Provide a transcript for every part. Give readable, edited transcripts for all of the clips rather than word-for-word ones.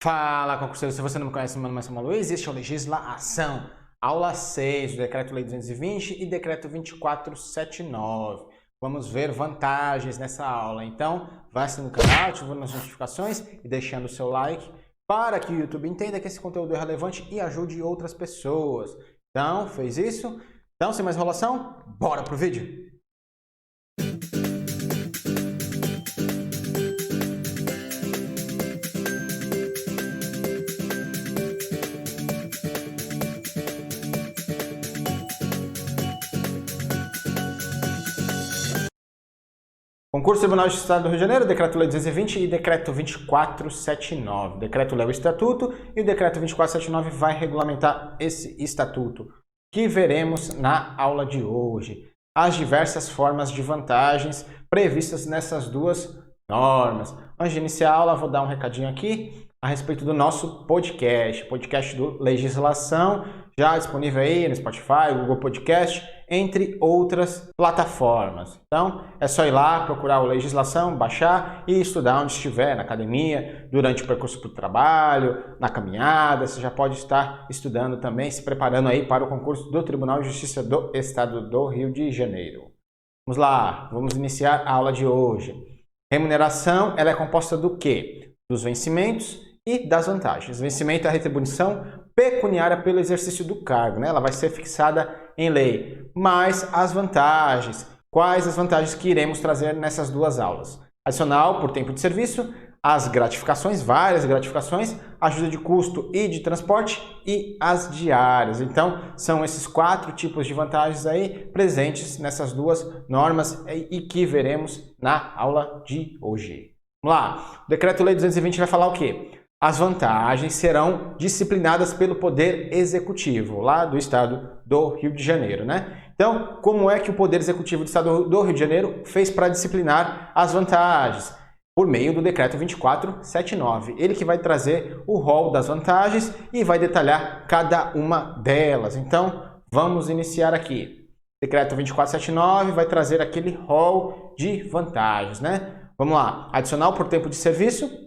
Fala, concurseiro, se você não me conhece, meu nome é Samuel Luiz, este é o Legislação, aula 6 do Decreto-Lei 220 e Decreto 2479. Vamos ver vantagens nessa aula, então vai assinando o canal, ativando as notificações e deixando o seu like para que o YouTube entenda que esse conteúdo é relevante e ajude outras pessoas. Então, fez isso? Então, sem mais enrolação, bora pro vídeo! Concurso Tribunal de Estado do Rio de Janeiro, Decreto-Lei 220 e Decreto 2479. Decreto-Lei é o Estatuto e o Decreto 2479 vai regulamentar esse Estatuto, que veremos na aula de hoje. As diversas formas de vantagens previstas nessas duas normas. Antes de iniciar a aula, vou dar um recadinho aqui a respeito do nosso podcast do Legislação, já disponível aí no Spotify, Google Podcast, entre outras plataformas. Então, é só ir lá, procurar o Legislação, baixar e estudar onde estiver, na academia, durante o percurso para o trabalho, na caminhada. Você já pode estar estudando também, se preparando aí para o concurso do Tribunal de Justiça do Estado do Rio de Janeiro. Vamos lá, vamos iniciar a aula de hoje. Remuneração, ela é composta do quê? Dos vencimentos e das vantagens. Vencimento é a retribuição pecuniária pelo exercício do cargo, né? Ela vai ser fixada em lei. Mas as vantagens, quais as vantagens que iremos trazer nessas duas aulas? Adicional por tempo de serviço, as gratificações, várias gratificações, ajuda de custo e de transporte e as diárias. Então, são esses 4 tipos de vantagens aí presentes nessas duas normas e que veremos na aula de hoje. Vamos lá, o Decreto-Lei 220 vai falar o quê? As vantagens serão disciplinadas pelo Poder Executivo, lá do Estado do Rio de Janeiro, né? Então, como é que o Poder Executivo do Estado do Rio de Janeiro fez para disciplinar as vantagens? Por meio do Decreto 2479. Ele que vai trazer o rol das vantagens e vai detalhar cada uma delas. Então, vamos iniciar aqui. Decreto 2479 vai trazer aquele rol de vantagens, né? Vamos lá. Adicional por tempo de serviço.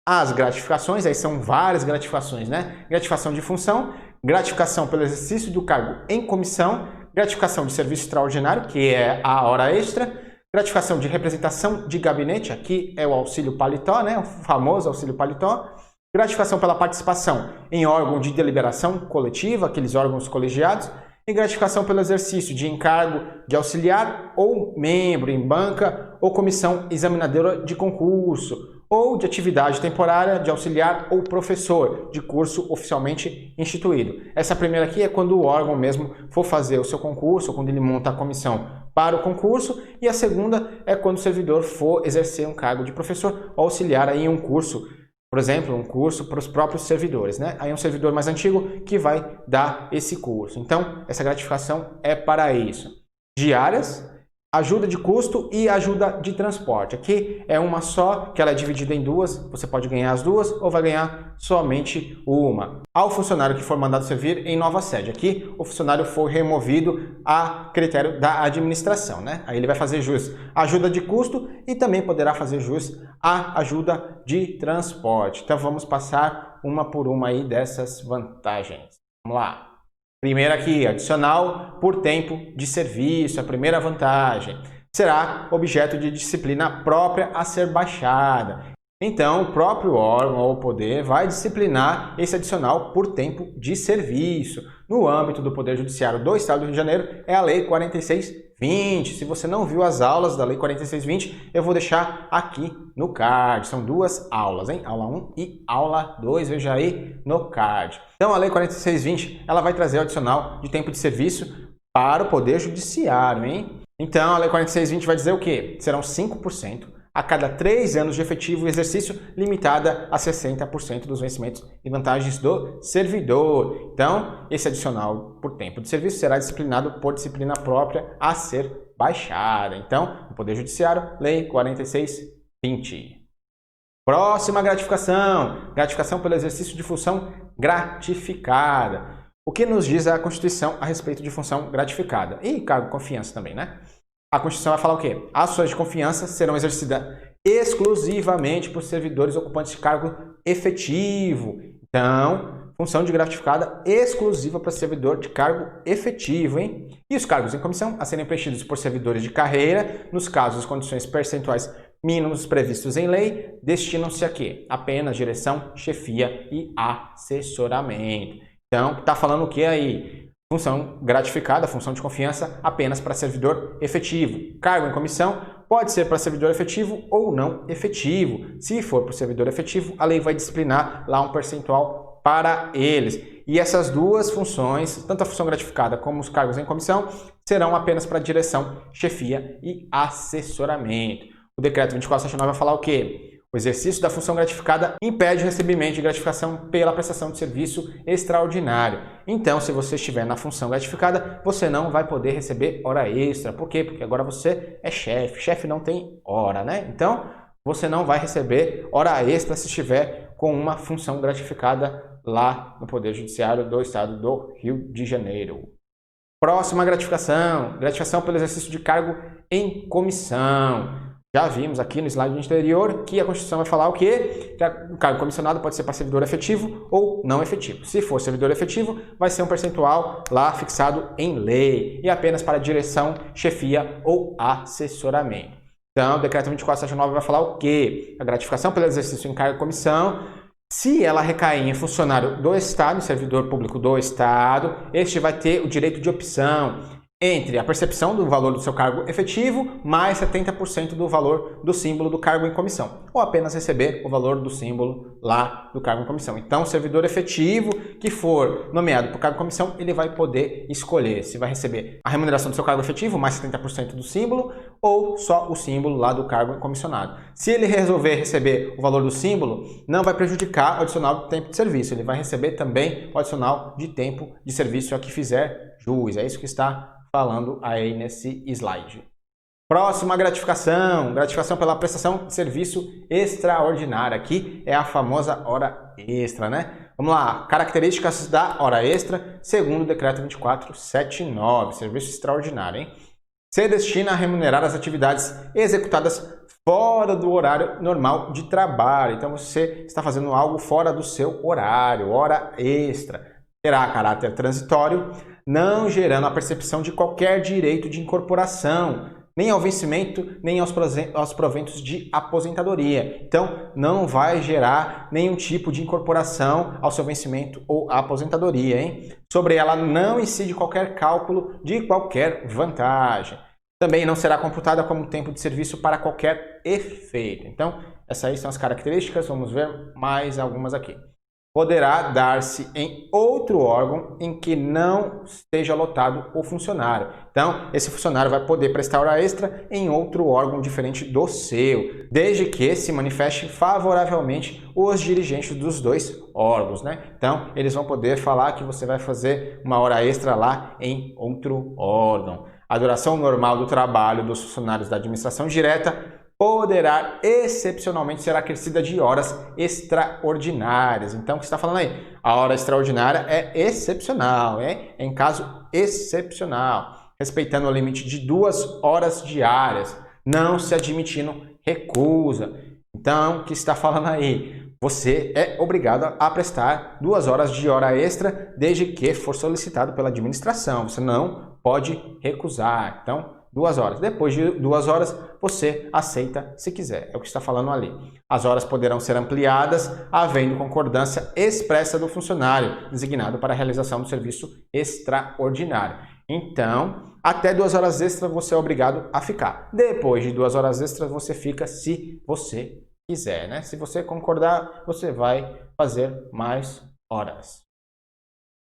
As gratificações, aí são várias gratificações, né? Gratificação de função, gratificação pelo exercício do cargo em comissão, gratificação de serviço extraordinário, que é a hora extra, gratificação de representação de gabinete, aqui é o auxílio paletó, né? O famoso auxílio paletó, gratificação pela participação em órgão de deliberação coletiva, aqueles órgãos colegiados, e gratificação pelo exercício de encargo de auxiliar ou membro em banca ou comissão examinadora de concurso, ou de atividade temporária de auxiliar ou professor de curso oficialmente instituído. Essa primeira aqui é quando o órgão mesmo for fazer o seu concurso, ou quando ele monta a comissão para o concurso, e a segunda é quando o servidor for exercer um cargo de professor ou auxiliar aí em um curso, por exemplo, um curso para os próprios servidores, né? Aí é um servidor mais antigo que vai dar esse curso. Então, essa gratificação é para isso. Diárias, ajuda de custo e ajuda de transporte. Aqui é uma só, que ela é dividida em duas, você pode ganhar as duas ou vai ganhar somente uma. Ao funcionário que for mandado servir em nova sede, aqui o funcionário for removido a critério da administração, né? Aí ele vai fazer jus à ajuda de custo e também poderá fazer jus à ajuda de transporte. Então vamos passar uma por uma aí dessas vantagens. Vamos lá. Primeiro aqui, adicional por tempo de serviço, a primeira vantagem. Será objeto de disciplina própria a ser baixada. Então, o próprio órgão ou poder vai disciplinar esse adicional por tempo de serviço. No âmbito do Poder Judiciário do Estado do Rio de Janeiro, é a Lei 4620. Se você não viu as aulas da Lei 4620, eu vou deixar aqui no card. São duas aulas, hein? Aula 1 e aula 2, veja aí no card. Então, a Lei 4620, ela vai trazer o adicional de tempo de serviço para o Poder Judiciário, hein? Então, a Lei 4620 vai dizer o quê? Serão 5% a cada 3 anos de efetivo exercício, limitada a 60% dos vencimentos e vantagens do servidor. Então, esse adicional por tempo de serviço será disciplinado por disciplina própria a ser baixada. Então, o Poder Judiciário, Lei 4620. Próxima gratificação. Gratificação pelo exercício de função gratificada. O que nos diz a Constituição a respeito de função gratificada? E cargo de confiança também, né? A Constituição vai falar o quê? As ações de confiança serão exercidas exclusivamente para os servidores ocupantes de cargo efetivo. Então, função de gratificada exclusiva para servidor de cargo efetivo, hein? E os cargos em comissão a serem preenchidos por servidores de carreira, nos casos as condições percentuais mínimos previstos em lei, destinam-se a quê? Apenas direção, chefia e assessoramento. Então, tá falando o que aí? Função gratificada, função de confiança, apenas para servidor efetivo. Cargo em comissão pode ser para servidor efetivo ou não efetivo. Se for para o servidor efetivo, a lei vai disciplinar lá um percentual para eles. E essas duas funções, tanto a função gratificada como os cargos em comissão, serão apenas para direção, chefia e assessoramento. O decreto 2479 vai falar o quê? O exercício da função gratificada impede o recebimento de gratificação pela prestação de serviço extraordinário. Então, se você estiver na função gratificada, você não vai poder receber hora extra. Por quê? Porque agora você é chefe. Chefe não tem hora, né? Então, você não vai receber hora extra se estiver com uma função gratificada lá no Poder Judiciário do Estado do Rio de Janeiro. Próxima gratificação. Gratificação pelo exercício de cargo em comissão. Já vimos aqui no slide anterior que a Constituição vai falar o quê? Que o cargo comissionado pode ser para servidor efetivo ou não efetivo. Se for servidor efetivo, vai ser um percentual lá fixado em lei e apenas para direção, chefia ou assessoramento. Então, o decreto 2479 vai falar o quê? A gratificação pelo exercício em cargo e comissão, se ela recair em funcionário do Estado, servidor público do Estado, este vai ter o direito de opção entre a percepção do valor do seu cargo efetivo mais 70% do valor do símbolo do cargo em comissão, ou apenas receber o valor do símbolo lá do cargo em comissão. Então, o servidor efetivo que for nomeado para o cargo em comissão, ele vai poder escolher se vai receber a remuneração do seu cargo efetivo mais 70% do símbolo ou só o símbolo lá do cargo comissionado. Se ele resolver receber o valor do símbolo, não vai prejudicar o adicional de tempo de serviço, ele vai receber também o adicional de tempo de serviço a que fizer jus. É isso que está falando aí nesse slide. Próxima gratificação, gratificação pela prestação de serviço extraordinária. Aqui é a famosa hora extra, né? Vamos lá, características da hora extra, segundo o decreto 2479, serviço extraordinário, hein? Se destina a remunerar as atividades executadas fora do horário normal de trabalho. Então você está fazendo algo fora do seu horário, hora extra. Terá caráter transitório, não gerando a percepção de qualquer direito de incorporação, nem ao vencimento, nem aos proventos de aposentadoria. Então, não vai gerar nenhum tipo de incorporação ao seu vencimento ou aposentadoria, hein? Sobre ela não incide qualquer cálculo de qualquer vantagem. Também não será computada como tempo de serviço para qualquer efeito. Então, essas aí são as características, vamos ver mais algumas aqui. Poderá dar-se em outro órgão em que não esteja lotado o funcionário. Então, esse funcionário vai poder prestar hora extra em outro órgão diferente do seu, desde que se manifeste favoravelmente os dirigentes dos dois órgãos, né? Então, eles vão poder falar que você vai fazer uma hora extra lá em outro órgão. A duração normal do trabalho dos funcionários da administração direta poderá excepcionalmente ser acrescida de horas extraordinárias. Então, o que você está falando aí? A hora extraordinária é excepcional, é em caso excepcional, respeitando o limite de 2 horas diárias, não se admitindo recusa. Então, o que você está falando aí? Você é obrigado a prestar 2 horas de hora extra desde que for solicitado pela administração. Você não pode recusar. Então, 2 horas. Depois de 2 horas, você aceita se quiser. É o que está falando ali. As horas poderão ser ampliadas, havendo concordância expressa do funcionário, designado para a realização do serviço extraordinário. Então, até 2 horas extras você é obrigado a ficar. Depois de 2 horas extras, você fica se você quiser, né? Se você concordar, você vai fazer mais horas.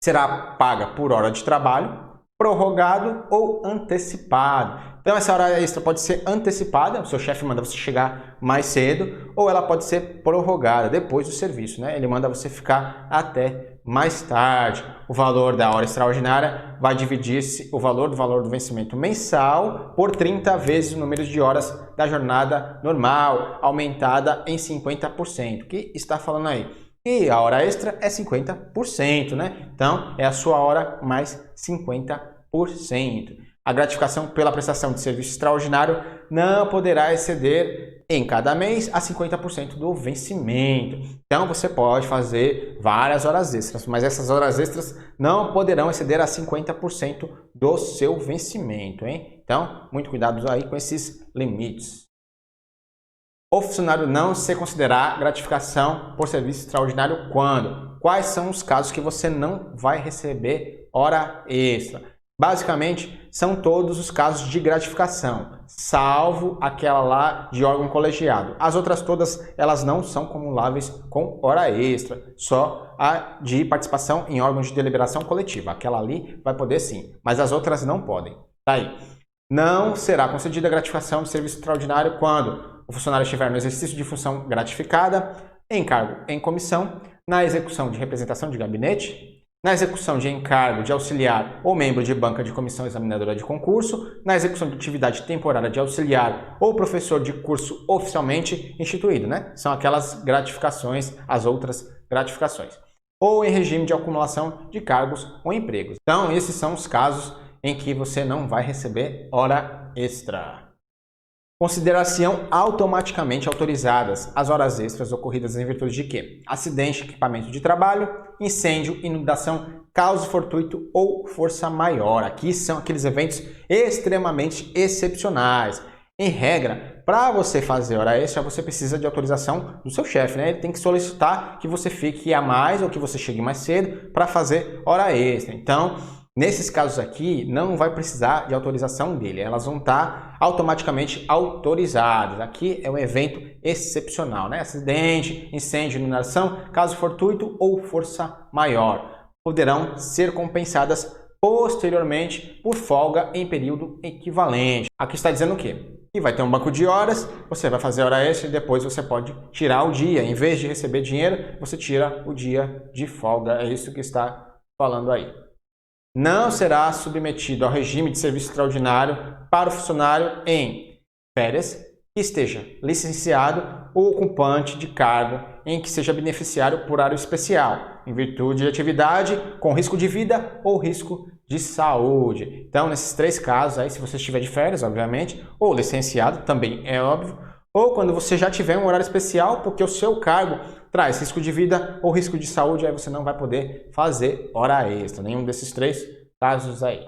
Será paga por hora de trabalho, prorrogado ou antecipado. Então essa hora extra pode ser antecipada, o seu chefe manda você chegar mais cedo, ou ela pode ser prorrogada depois do serviço, né? Ele manda você ficar até mais tarde. O valor da hora extraordinária vai dividir-se o valor do vencimento mensal por 30 vezes o número de horas da jornada normal, aumentada em 50%. O que está falando aí? E a hora extra é 50%, né? Então, é a sua hora mais 50%. A gratificação pela prestação de serviço extraordinário não poderá exceder em cada mês a 50% do vencimento. Então você pode fazer várias horas extras, mas essas horas extras não poderão exceder a 50% do seu vencimento, hein? Então, muito cuidado aí com esses limites. O funcionário não se considerar gratificação por serviço extraordinário quando? Quais são os casos que você não vai receber hora extra? Basicamente, são todos os casos de gratificação, salvo aquela lá de órgão colegiado. As outras todas, elas não são cumuláveis com hora extra, só a de participação em órgãos de deliberação coletiva. Aquela ali vai poder sim, mas as outras não podem. Tá aí. Não será concedida gratificação de serviço extraordinário quando o funcionário estiver no exercício de função gratificada, em cargo em comissão, na execução de representação de gabinete, na execução de encargo de auxiliar ou membro de banca de comissão examinadora de concurso, na execução de atividade temporária de auxiliar ou professor de curso oficialmente instituído, né? São aquelas gratificações, as outras gratificações. Ou em regime de acumulação de cargos ou empregos. Então, esses são os casos em que você não vai receber hora extra. Consideração automaticamente autorizadas as horas extras ocorridas em virtude de quê? Acidente, equipamento de trabalho, incêndio, inundação, causa fortuito ou força maior. Aqui são aqueles eventos extremamente excepcionais. Em regra, para você fazer hora extra, você precisa de autorização do seu chefe, né? Ele tem que solicitar que você fique a mais ou que você chegue mais cedo para fazer hora extra. Então, nesses casos aqui, não vai precisar de autorização dele, elas vão estar automaticamente autorizadas. Aqui é um evento excepcional, né? Acidente, incêndio, inundação, caso fortuito ou força maior. Poderão ser compensadas posteriormente por folga em período equivalente. Aqui está dizendo o quê? Que vai ter um banco de horas, você vai fazer hora extra e depois você pode tirar o dia. Em vez de receber dinheiro, você tira o dia de folga. É isso que está falando aí. Não será submetido ao regime de serviço extraordinário para o funcionário em férias, que esteja licenciado ou ocupante de cargo em que seja beneficiário por área especial, em virtude de atividade com risco de vida ou risco de saúde. Então, nesses três casos, aí, se você estiver de férias, obviamente, ou licenciado, também é óbvio, ou quando você já tiver um horário especial, porque o seu cargo traz risco de vida ou risco de saúde, aí você não vai poder fazer hora extra. Nenhum desses três casos aí.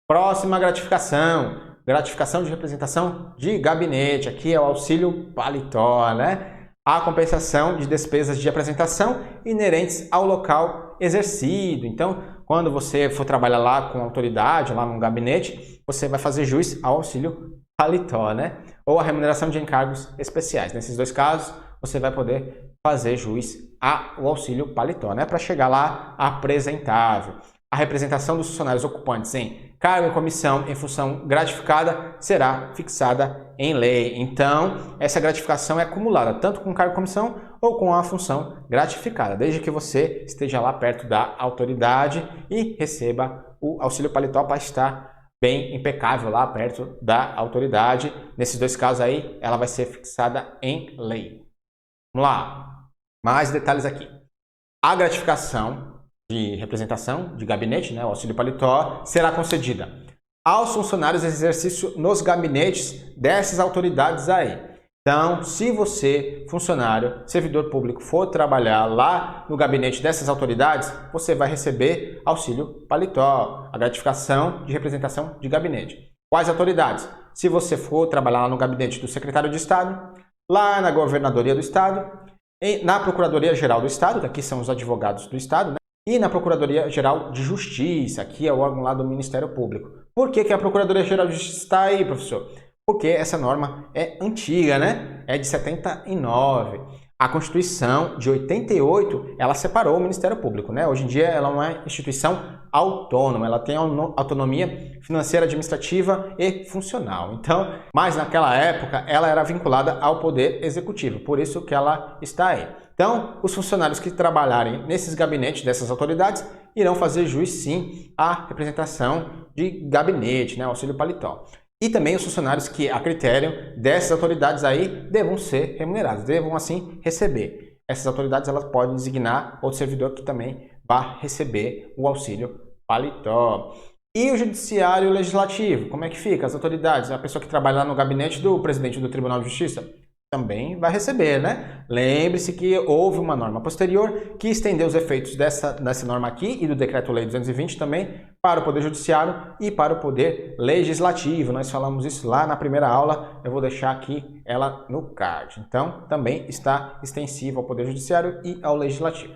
Próxima gratificação. Gratificação de representação de gabinete. Aqui é o auxílio paletó, né? A compensação de despesas de apresentação inerentes ao local exercido. Então, quando você for trabalhar lá com autoridade, lá no gabinete, você vai fazer jus ao auxílio paletó, né? Ou a remuneração de encargos especiais. Nesses dois casos, você vai poder fazer jus ao auxílio paletó, né? Para chegar lá apresentável. A representação dos funcionários ocupantes em cargo e comissão em função gratificada será fixada em lei. Então, essa gratificação é acumulada tanto com cargo e comissão ou com a função gratificada, desde que você esteja lá perto da autoridade e receba o auxílio paletó para estar bem impecável lá perto da autoridade. Nesses dois casos aí, ela vai ser fixada em lei. Vamos lá, mais detalhes aqui. A gratificação de representação de gabinete, né, o auxílio paletó, será concedida aos funcionários em exercício nos gabinetes dessas autoridades aí. Então, se você, funcionário, servidor público, for trabalhar lá no gabinete dessas autoridades, você vai receber auxílio paletó, a gratificação de representação de gabinete. Quais autoridades? Se você for trabalhar lá no gabinete do secretário de Estado, lá na governadoria do Estado, na Procuradoria-Geral do Estado, que aqui são os advogados do Estado, né? E na Procuradoria-Geral de Justiça, aqui é o órgão lá do Ministério Público. Por que a Procuradoria-Geral de Justiça está aí, professor? Porque essa norma é antiga, né? É de 79. A Constituição de 88, ela separou o Ministério Público, né? Hoje em dia ela é uma instituição autônoma, ela tem autonomia financeira, administrativa e funcional. Então, mas naquela época ela era vinculada ao Poder Executivo, por isso que ela está aí. Então, os funcionários que trabalharem nesses gabinetes dessas autoridades irão fazer jus sim à representação de gabinete, né? Auxílio paletó. E também os funcionários que, a critério dessas autoridades aí, devam ser remunerados, devam assim receber. Essas autoridades elas podem designar outro servidor que também vai receber o auxílio paletó. E o judiciário legislativo, como é que fica? As autoridades, a pessoa que trabalha lá no gabinete do presidente do Tribunal de Justiça, também vai receber, né? Lembre-se que houve uma norma posterior que estendeu os efeitos dessa norma aqui e do Decreto-Lei 220 também para o Poder Judiciário e para o Poder Legislativo. Nós falamos isso lá na primeira aula, eu vou deixar aqui ela no card. Então, também está extensivo ao Poder Judiciário e ao Legislativo.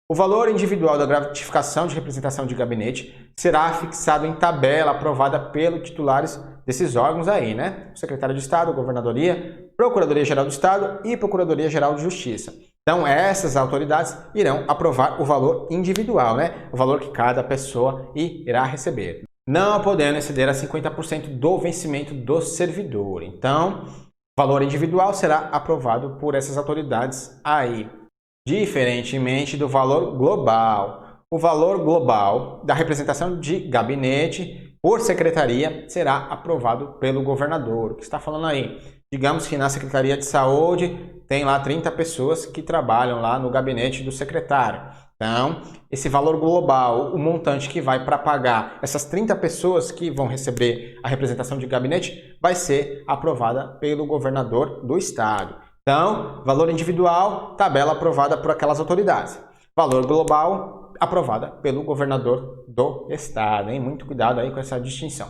O valor individual da gratificação de representação de gabinete será fixado em tabela aprovada pelos titulares desses órgãos aí, né? O secretário de Estado, Governadoria, Procuradoria-Geral do Estado e Procuradoria-Geral de Justiça. Então, essas autoridades irão aprovar o valor individual, né? O valor que cada pessoa irá receber. Não podendo exceder a 50% do vencimento do servidor. Então, o valor individual será aprovado por essas autoridades aí. Diferentemente do valor global. O valor global da representação de gabinete por secretaria será aprovado pelo governador. O que está falando aí? Digamos que na Secretaria de Saúde tem lá 30 pessoas que trabalham lá no gabinete do secretário. Então, esse valor global, o montante que vai para pagar essas 30 pessoas que vão receber a representação de gabinete, vai ser aprovada pelo governador do estado. Então, valor individual, tabela aprovada por aquelas autoridades. Valor global, aprovada pelo governador do estado. Hein? Muito cuidado aí com essa distinção.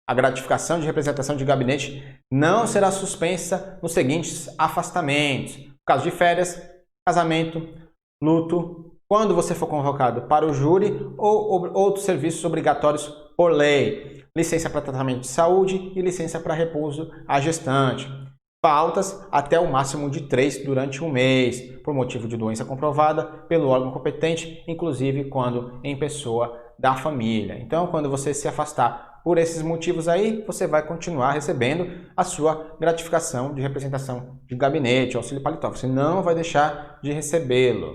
A gratificação de representação de gabinete não será suspensa nos seguintes afastamentos. No caso de férias, casamento, luto, quando você for convocado para o júri ou outros serviços obrigatórios por lei. Licença para tratamento de saúde e licença para repouso à gestante. Faltas até o máximo de 3 durante um mês, por motivo de doença comprovada pelo órgão competente, inclusive quando em pessoa da família. Então, quando você se afastar por esses motivos aí, você vai continuar recebendo a sua gratificação de representação de gabinete, auxílio paletó. Você não vai deixar de recebê-lo.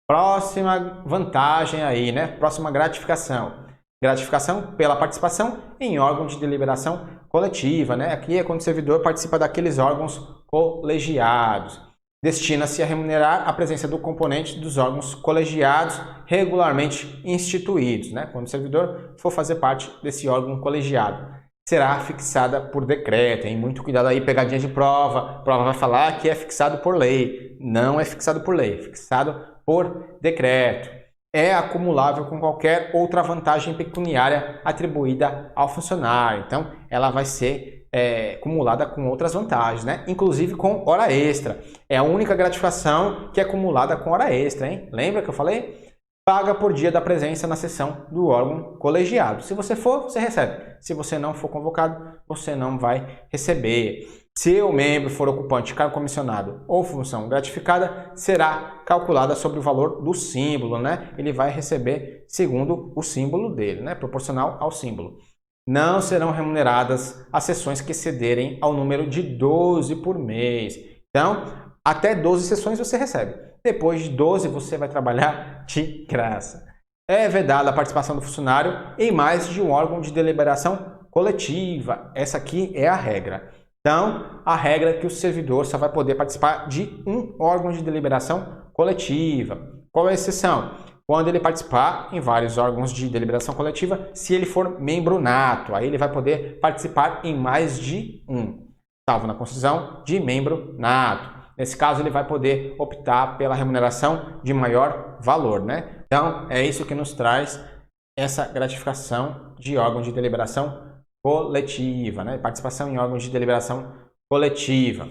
Próxima vantagem aí, né? Próxima gratificação. Gratificação pela participação em órgão de deliberação coletiva, né? Aqui é quando o servidor participa daqueles órgãos colegiados. Destina-se a remunerar a presença do componente dos órgãos colegiados regularmente instituídos, né? Quando o servidor for fazer parte desse órgão colegiado. Será fixada por decreto, hein? Muito cuidado aí, pegadinha de prova. A prova vai falar que é fixado por lei. Não é fixado por lei, é fixado por decreto. É acumulável com qualquer outra vantagem pecuniária atribuída ao funcionário. Então, ela vai ser acumulada com outras vantagens, né? Inclusive com hora extra. É a única gratificação que é acumulada com hora extra, hein? Lembra que eu falei? Paga por dia da presença na sessão do órgão colegiado. Se você for, você recebe. Se você não for convocado, você não vai receber. Se o membro for ocupante de cargo comissionado ou função gratificada, será calculada sobre o valor do símbolo, né? Ele vai receber segundo o símbolo dele, né? Proporcional ao símbolo. Não serão remuneradas as sessões que excederem ao número de 12 por mês. Então, até 12 sessões você recebe. Depois de 12, você vai trabalhar de graça. É vedada a participação do funcionário em mais de um órgão de deliberação coletiva. Essa aqui é a regra. Então, a regra é que o servidor só vai poder participar de um órgão de deliberação coletiva. Qual é a exceção? Quando ele participar em vários órgãos de deliberação coletiva, se ele for membro nato, aí ele vai poder participar em mais de um, salvo na Constituição, de membro nato. Nesse caso, ele vai poder optar pela remuneração de maior valor, né? Então, é isso que nos traz essa gratificação de órgão de deliberação coletiva, né? Participação em órgãos de deliberação coletiva.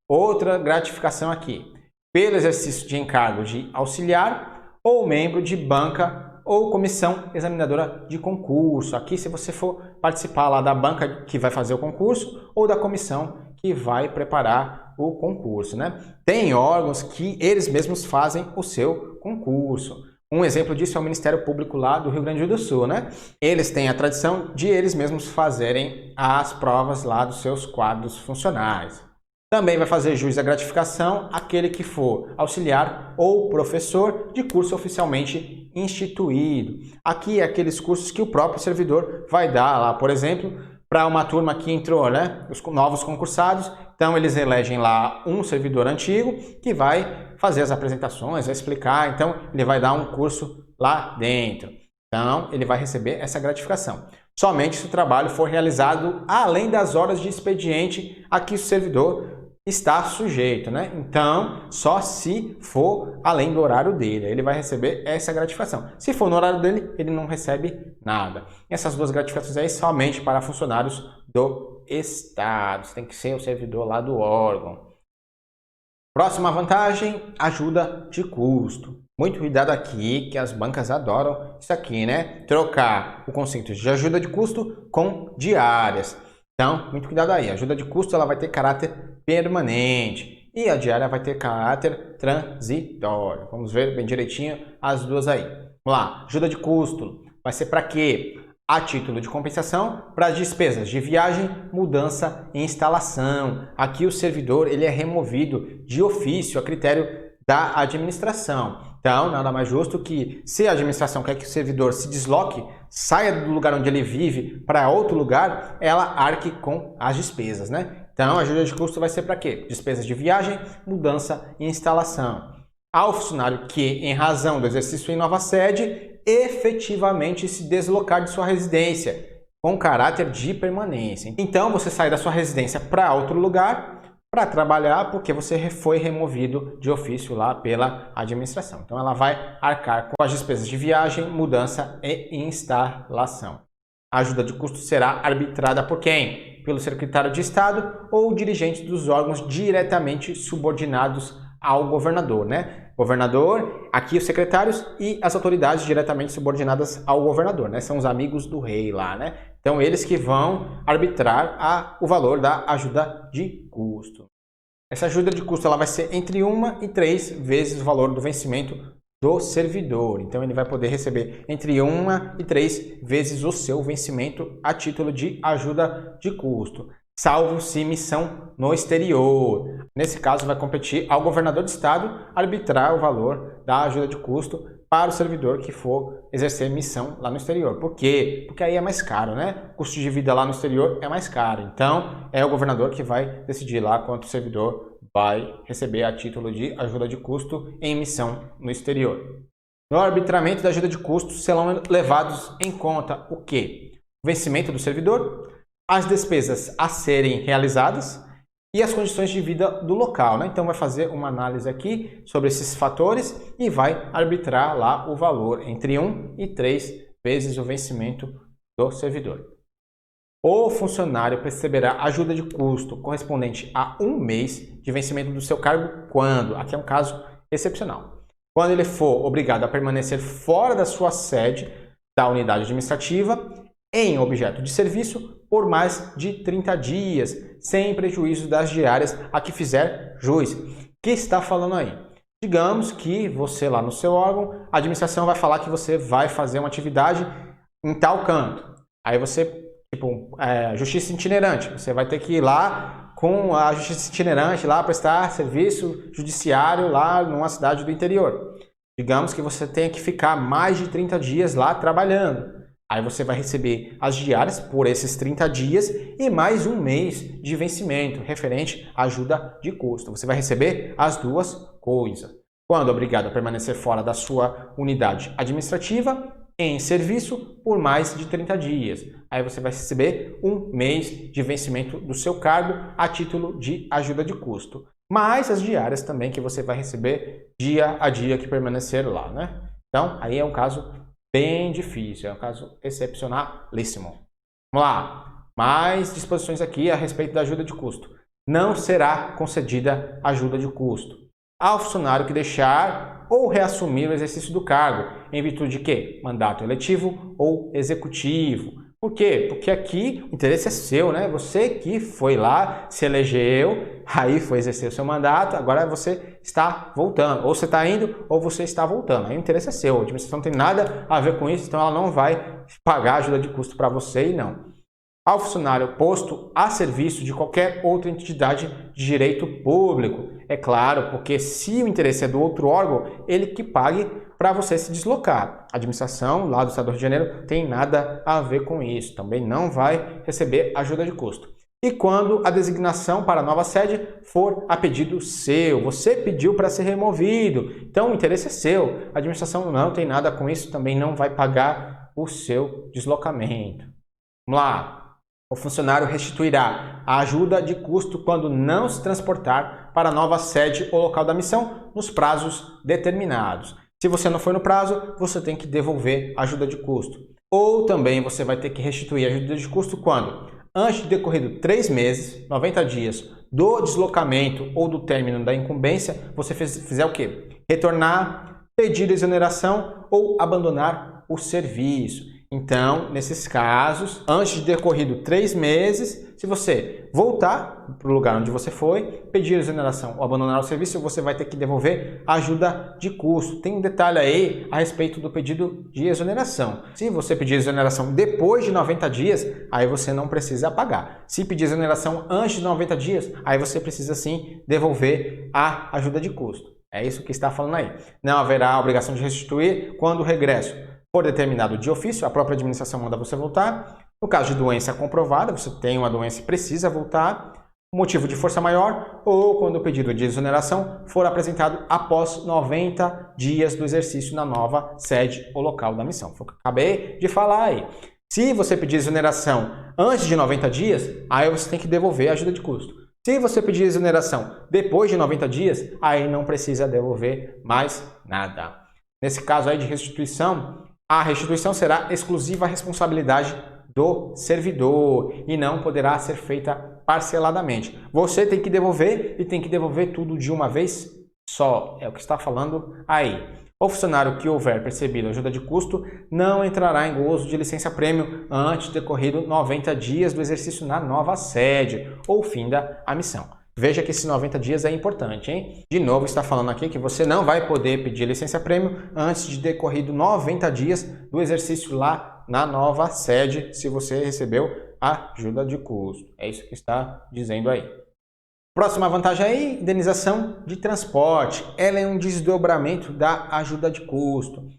Outra gratificação aqui, pelo exercício de encargo de auxiliar ou membro de banca ou comissão examinadora de concurso. Aqui, se você for participar lá da banca que vai fazer o concurso ou da comissão que vai preparar o concurso, né? Tem órgãos que eles mesmos fazem o seu concurso. Um exemplo disso é o Ministério Público lá do Rio Grande do Sul, né? Eles têm a tradição de eles mesmos fazerem as provas lá dos seus quadros funcionais. Também vai fazer jus à gratificação aquele que for auxiliar ou professor de curso oficialmente instituído. Aqui é aqueles cursos que o próprio servidor vai dar lá, por exemplo, para uma turma que entrou, né? Os novos concursados. Então, eles elegem lá um servidor antigo que vai fazer as apresentações, vai explicar. Então, ele vai dar um curso lá dentro. Então, ele vai receber essa gratificação. Somente se o trabalho for realizado além das horas de expediente a que o servidor está sujeito, né? Então, só se for além do horário dele, ele vai receber essa gratificação. Se for no horário dele, ele não recebe nada. Essas duas gratificações aí somente para funcionários do Estado. Você tem que ser o servidor lá do órgão. Próxima vantagem, ajuda de custo. Muito cuidado aqui, que as bancas adoram isso aqui, né? Trocar o conceito de ajuda de custo com diárias. Então, muito cuidado aí. A ajuda de custo ela vai ter caráter permanente e a diária vai ter caráter transitório. Vamos ver bem direitinho as duas aí. Vamos lá. Ajuda de custo vai ser para quê? A título de compensação para as despesas de viagem, mudança e instalação. Aqui o servidor ele é removido de ofício a critério da administração. Então, nada mais justo que, se a administração quer que o servidor se desloque, saia do lugar onde ele vive para outro lugar, ela arque com as despesas, né? Então, a ajuda de custo vai ser para quê? Despesas de viagem, mudança e instalação. Ao funcionário que, em razão do exercício em nova sede, efetivamente se deslocar de sua residência, com caráter de permanência. Então, você sai da sua residência para outro lugar para trabalhar porque você foi removido de ofício lá pela administração. Então, ela vai arcar com as despesas de viagem, mudança e instalação. A ajuda de custo será arbitrada por quem? Pelo secretário de Estado ou dirigente dos órgãos diretamente subordinados ao governador, né? Governador, aqui os secretários e as autoridades diretamente subordinadas ao governador, né? São os amigos do rei lá, né? Então, eles que vão arbitrar o valor da ajuda de custo. Essa ajuda de custo ela vai ser entre 1 e 3 vezes o valor do vencimento do servidor. Então, ele vai poder receber entre 1 e 3 vezes o seu vencimento a título de ajuda de custo, salvo se missão no exterior. Nesse caso, vai competir ao governador do estado arbitrar o valor da ajuda de custo para o servidor que for exercer missão lá no exterior. Por quê? Porque aí é mais caro, né? O custo de vida lá no exterior é mais caro. Então, é o governador que vai decidir lá quanto o servidor vai receber a título de ajuda de custo em missão no exterior. No arbitramento da ajuda de custo serão levados em conta o quê? O vencimento do servidor, as despesas a serem realizadas e as condições de vida do local, né? Então vai fazer uma análise aqui sobre esses fatores e vai arbitrar lá o valor entre 1 e 3 vezes o vencimento do servidor. O funcionário receberá ajuda de custo correspondente a 1 mês de vencimento do seu cargo quando, aqui é um caso excepcional, quando ele for obrigado a permanecer fora da sua sede da unidade administrativa em objeto de serviço por mais de 30 dias, sem prejuízo das diárias a que fizer jus. O que está falando aí? Digamos que você lá no seu órgão, a administração vai falar que você vai fazer uma atividade em tal canto. Aí você, justiça itinerante, você vai ter que ir lá com a justiça itinerante lá prestar serviço judiciário lá numa cidade do interior. Digamos que você tenha que ficar mais de 30 dias lá trabalhando. Aí você vai receber as diárias por esses 30 dias e mais 1 mês de vencimento referente à ajuda de custo. Você vai receber as duas coisas. Quando obrigado a permanecer fora da sua unidade administrativa, em serviço por mais de 30 dias. Aí você vai receber 1 mês de vencimento do seu cargo a título de ajuda de custo. Mais as diárias também que você vai receber dia a dia que permanecer lá, né? Então, aí é um caso bem difícil, é um caso excepcionalíssimo. Vamos lá, mais disposições aqui a respeito da ajuda de custo. Não será concedida ajuda de custo ao funcionário que deixar ou reassumir o exercício do cargo, em virtude de quê? Mandato eletivo ou executivo. Por quê? Porque aqui o interesse é seu, né? Você que foi lá, se elegeu, aí foi exercer o seu mandato, agora você está voltando. Ou você está indo, ou você está voltando. Aí o interesse é seu. A administração não tem nada a ver com isso, então ela não vai pagar ajuda de custo para você e não. Ao funcionário posto a serviço de qualquer outra entidade de direito público. É claro, porque se o interesse é do outro órgão, ele que pague para você se deslocar. A administração lá do Estado do Rio de Janeiro tem nada a ver com isso. Também não vai receber ajuda de custo. E quando a designação para a nova sede for a pedido seu, você pediu para ser removido, então o interesse é seu. A administração não tem nada com isso, também não vai pagar o seu deslocamento. Vamos lá. O funcionário restituirá a ajuda de custo quando não se transportar para a nova sede ou local da missão nos prazos determinados. Se você não foi no prazo, você tem que devolver a ajuda de custo. Ou também você vai ter que restituir a ajuda de custo quando, antes de decorrido 3 meses, 90 dias, do deslocamento ou do término da incumbência, você fizer o quê? Retornar, pedir exoneração ou abandonar o serviço. Então, nesses casos, antes de decorrido 3 meses, se você voltar para o lugar onde você foi, pedir exoneração ou abandonar o serviço, você vai ter que devolver a ajuda de custo. Tem um detalhe aí a respeito do pedido de exoneração. Se você pedir exoneração depois de 90 dias, aí você não precisa pagar. Se pedir exoneração antes de 90 dias, aí você precisa sim devolver a ajuda de custo. É isso que está falando aí. Não haverá obrigação de restituir quando o regresso for determinado de ofício, a própria administração manda você voltar. No caso de doença comprovada, você tem uma doença e precisa voltar, motivo de força maior, ou quando o pedido de exoneração for apresentado após 90 dias do exercício na nova sede ou local da missão. Foi o que eu acabei de falar aí. Se você pedir exoneração antes de 90 dias, aí você tem que devolver a ajuda de custo. Se você pedir exoneração depois de 90 dias, aí não precisa devolver mais nada. Nesse caso aí de restituição, a restituição será exclusiva responsabilidade do servidor e não poderá ser feita parceladamente. Você tem que devolver e tem que devolver tudo de uma vez só. É o que está falando aí. O funcionário que houver percebido ajuda de custo não entrará em gozo de licença-prêmio antes de decorrido 90 dias do exercício na nova sede ou finda a missão. Veja que esses 90 dias é importante, hein? De novo, está falando aqui que você não vai poder pedir licença-prêmio antes de decorrido 90 dias do exercício lá na nova sede, se você recebeu a ajuda de custo. É isso que está dizendo aí. Próxima vantagem aí, indenização de transporte. Ela é um desdobramento da ajuda de custo.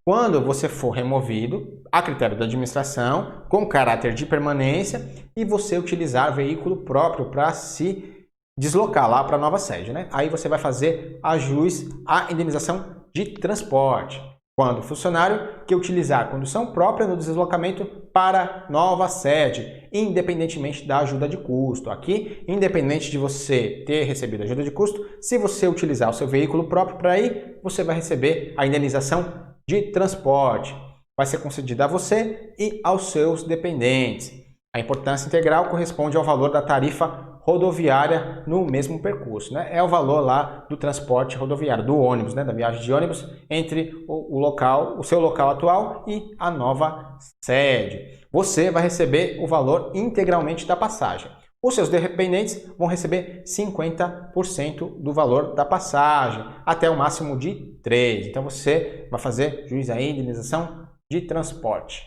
Quando você for removido, a critério da administração, com caráter de permanência, e você utilizar veículo próprio para se deslocar lá para a nova sede, né? Aí você vai fazer ajus à indenização de transporte. Quando o funcionário que utilizar condução própria no deslocamento para nova sede, independentemente da ajuda de custo. Aqui, independente de você ter recebido ajuda de custo, se você utilizar o seu veículo próprio para ir, você vai receber a indenização de transporte. Vai ser concedida a você e aos seus dependentes. A importância integral corresponde ao valor da tarifa rodoviária no mesmo percurso, né? É o valor lá do transporte rodoviário, do ônibus, né? Da viagem de ônibus entre o seu local atual e a nova sede. Você vai receber o valor integralmente da passagem. Os seus dependentes vão receber 50% do valor da passagem, até o máximo de 3. Então você vai fazer jus à indenização de transporte.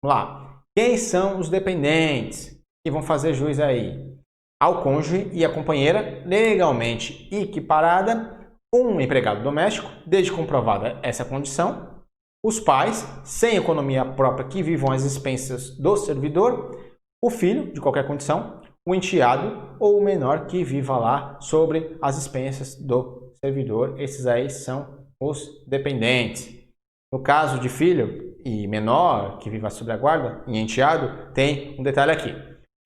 Vamos lá. Quem são os dependentes que vão fazer jus aí? Ao cônjuge e a companheira legalmente equiparada, um empregado doméstico, desde comprovada essa condição, os pais, sem economia própria que vivam às expensas do servidor, o filho, de qualquer condição, o enteado ou o menor que viva lá sobre as expensas do servidor. Esses aí são os dependentes. No caso de filho e menor que viva sob a guarda e enteado, tem um detalhe aqui.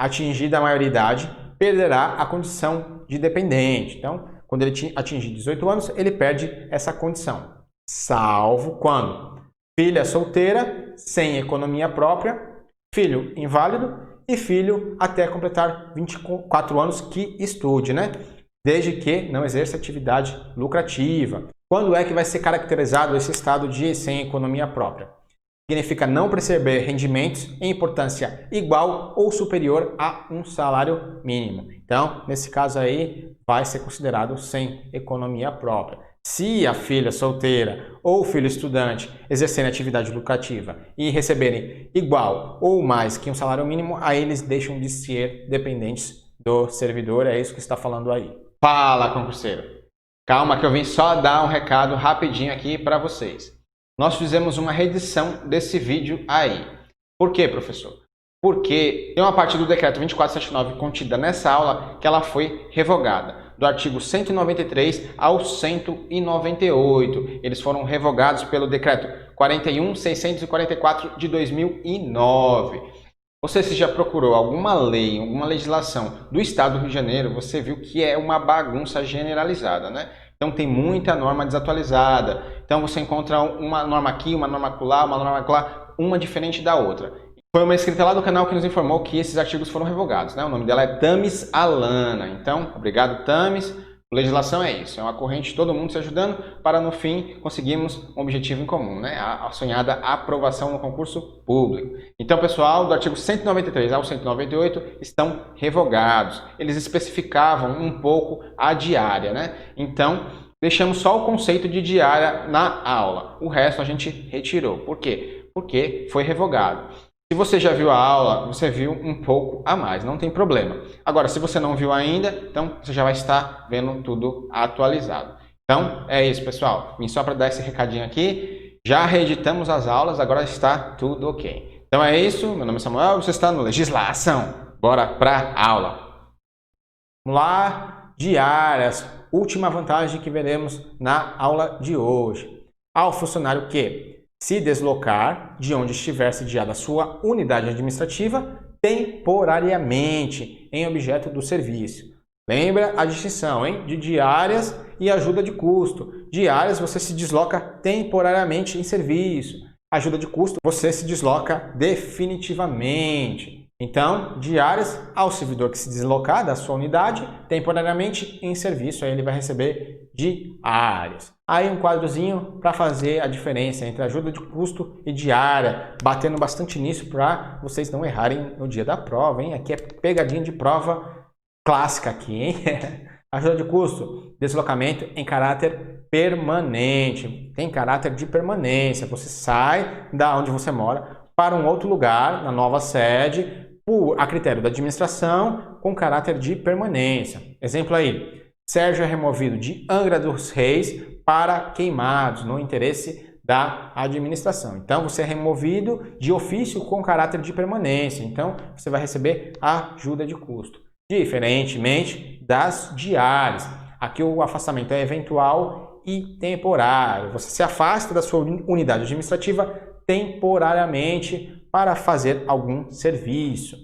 Atingida a maioridade, perderá a condição de dependente. Então, quando ele atingir 18 anos, ele perde essa condição. Salvo quando filha solteira, sem economia própria, filho inválido e filho até completar 24 anos que estude, né? Desde que não exerça atividade lucrativa. Quando é que vai ser caracterizado esse estado de sem economia própria? Significa não perceber rendimentos em importância igual ou superior a um salário mínimo. Então, nesse caso aí, vai ser considerado sem economia própria. Se a filha solteira ou o filho estudante exercerem atividade lucrativa e receberem igual ou mais que um salário mínimo, aí eles deixam de ser dependentes do servidor. É isso que está falando aí. Fala, concurseiro! Calma que eu vim só dar um recado rapidinho aqui para vocês. Nós fizemos uma reedição desse vídeo aí. Por quê, professor? Porque tem uma parte do decreto 2479 contida nessa aula que ela foi revogada. do artigo 193 ao 198. Eles foram revogados pelo decreto 41.644 de 2009. Você se já procurou alguma lei, alguma legislação do Estado do Rio de Janeiro, você viu que é uma bagunça generalizada, né? Então tem muita norma desatualizada. Então você encontra uma norma aqui, uma norma acolá, uma diferente da outra. Foi uma inscrita lá do canal que nos informou que esses artigos foram revogados, né? O nome dela é Tamis Alana. Então, obrigado, Tamis. Legislação é isso, é uma corrente de todo mundo se ajudando para, no fim, conseguirmos um objetivo em comum, né? A sonhada aprovação no concurso público. Então, pessoal, do artigo 193 ao 198 estão revogados. Eles especificavam um pouco a diária, né? Então, deixamos só o conceito de diária na aula. O resto a gente retirou. Por quê? Porque foi revogado. Se você já viu a aula, você viu um pouco a mais, não tem problema. Agora, se você não viu ainda, então você já vai estar vendo tudo atualizado. Então, é isso, pessoal. Vim só para dar esse recadinho aqui. Já reeditamos as aulas, agora está tudo ok. Então é isso, meu nome é Samuel, você está no Legislação. Bora para a aula. Vamos lá, diárias. Última vantagem que veremos na aula de hoje. Ao funcionário que se deslocar de onde estiver sediada a sua unidade administrativa temporariamente em objeto do serviço. Lembra a distinção, hein? De diárias e ajuda de custo. Diárias você se desloca temporariamente em serviço. Ajuda de custo você se desloca definitivamente. Então, diárias ao servidor que se deslocar da sua unidade temporariamente em serviço, aí ele vai receber diárias. Aí um quadrozinho para fazer a diferença entre ajuda de custo e diária, batendo bastante nisso para vocês não errarem no dia da prova, hein? Aqui é pegadinha de prova clássica aqui, hein? Ajuda de custo, deslocamento em caráter permanente, tem caráter de permanência, você sai da onde você mora para um outro lugar, na nova sede, a critério da administração, com caráter de permanência. Exemplo aí, Sérgio é removido de Angra dos Reis para Queimados, no interesse da administração. Então, você é removido de ofício com caráter de permanência. Então, você vai receber ajuda de custo. Diferentemente das diárias. Aqui o afastamento é eventual e temporário. Você se afasta da sua unidade administrativa temporariamente para fazer algum serviço.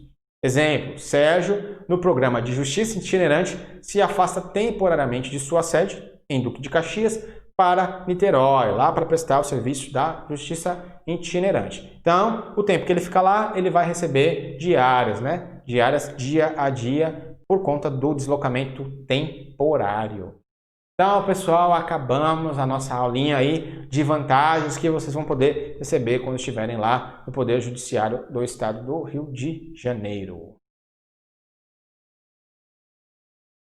Exemplo, Sérgio, no programa de Justiça Itinerante, se afasta temporariamente de sua sede, em Duque de Caxias, para Niterói, lá para prestar o serviço da Justiça Itinerante. Então, o tempo que ele fica lá, ele vai receber diárias, né? Diárias dia a dia, por conta do deslocamento temporário. Então, pessoal, acabamos a nossa aulinha aí de vantagens que vocês vão poder receber quando estiverem lá no Poder Judiciário do Estado do Rio de Janeiro.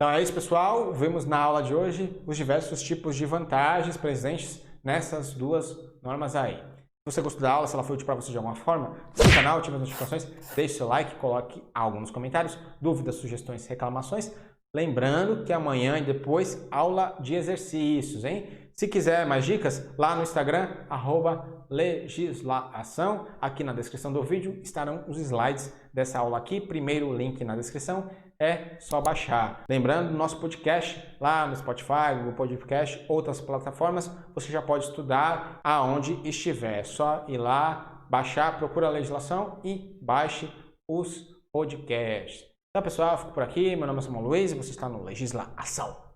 Então é isso, pessoal. Vimos na aula de hoje os diversos tipos de vantagens presentes nessas duas normas aí. Se você gostou da aula, se ela foi útil para você de alguma forma, inscreva no canal, ative as notificações, deixe seu like, coloque algo nos comentários, dúvidas, sugestões, reclamações. Lembrando que amanhã e depois, aula de exercícios, hein? Se quiser mais dicas, lá no Instagram, @legislação. Aqui na descrição do vídeo estarão os slides dessa aula aqui. Primeiro link na descrição, é só baixar. Lembrando, nosso podcast lá no Spotify, Google Podcast, outras plataformas, você já pode estudar aonde estiver. É só ir lá, baixar, procura a legislação e baixe os podcasts. Então, pessoal, eu fico por aqui. Meu nome é Samuel Luiz e você está no Legislação.